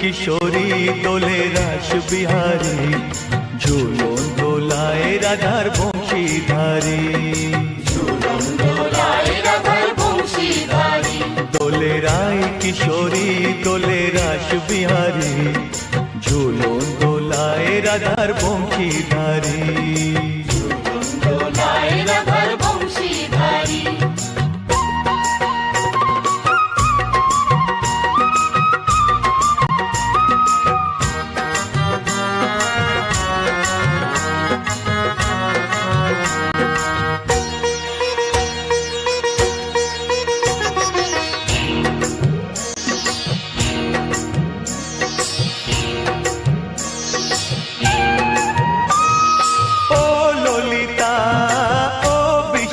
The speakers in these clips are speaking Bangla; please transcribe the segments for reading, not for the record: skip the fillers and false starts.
কিশোরী দোলে রাস বিহারী, ঝুলন দোলায় রাধার বংশীধারী। দোলে রায় কিশোরী দোলে রাস বিহারী, ঝুলন দোলায় রাধার বংশীধারী।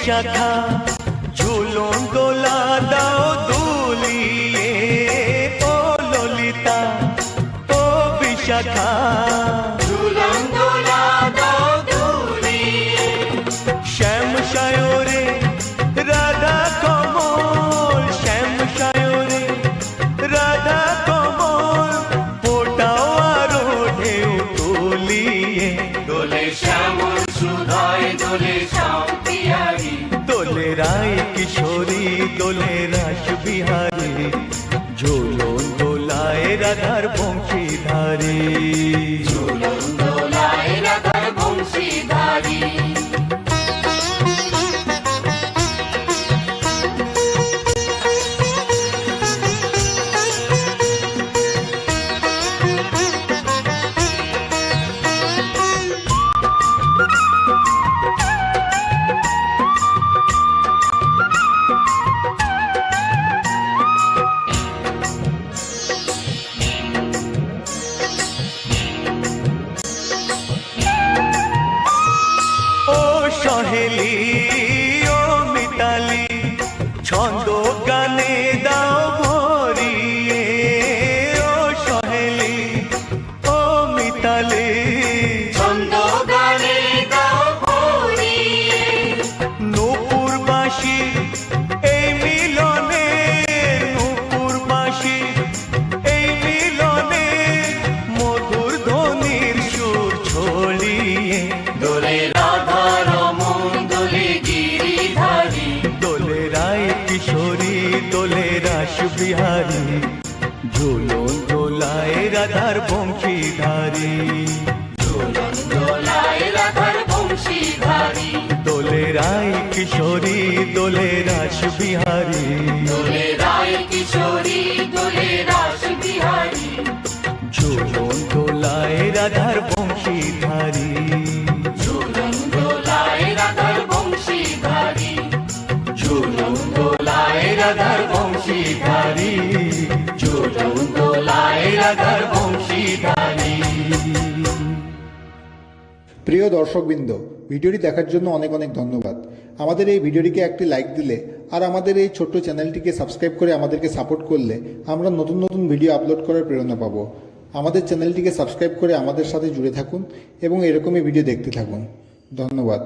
শাখা ঝুলন দোলা দাও দুলিয়ে, ও ললিতা ও বিশাখা ঝুলন দোলা দাও দুলিয়ে। শ্যাম সায়রে রাধা কমল, শ্যাম সায়রে রাধা কমল, ফোটাও আরো ঢেউ তুলিয়ে। দোলে শ্যামল সুধায় দোলে শ্যাম পিয়ারি, দোলে রায় কিশোরী দোলে রাস বিহারী, ঝুলন দোলায় রাধার বংশীধারী। ঝুলন দোলায় রাধার বংশীধারী। সহেলি ও মিতালি ছন্দ গানে দাও ভরিয়ে, ও সহেলি ও মিতালি ছন্দ গানে দাও ভরিয়ে। নূপুর বাঁশি এই মিলনে, নূপুর বাঁশি এই মিলনে, মধুর ধ্বনির সুর ছড়িয়ে। দোলে রাধা রমন দোলে গিরিধারী, দোলে রায় কিশোরী দোলে রাস বিহারী, ঝুলন দোলায় রাধার বংশীধারী। ঝুলন দোলায় রাধার বংশীধারী। দোলে রায় কিশোরী দোলে রাস বিহারী, দোলে রায় কিশোরী দোলে রাস বিহারী, ঝুলন দোলায় রাধার বংশীধারী। ঝুলন দোলায় রাধার বংশীধারী, ঝুলন দোলায় রাধার বংশীধারী, ঝুলন দোলায় রাধার বংশীধারী। প্রিয় দর্শকবৃন্দ, ভিডিওটি দেখার জন্য অনেক অনেক ধন্যবাদ। আমাদের এই ভিডিওটিকে একটি লাইক দিলে আর আমাদের এই ছোট্ট চ্যানেলটিকে সাবস্ক্রাইব করে আমাদেরকে সাপোর্ট করলে আমরা নতুন নতুন ভিডিও আপলোড করার প্রেরণা পাবো। আমাদের চ্যানেলটিকে সাবস্ক্রাইব করে আমাদের সাথে জুড়ে থাকুন এবং এরকমই ভিডিও দেখতে থাকুন। ধন্যবাদ।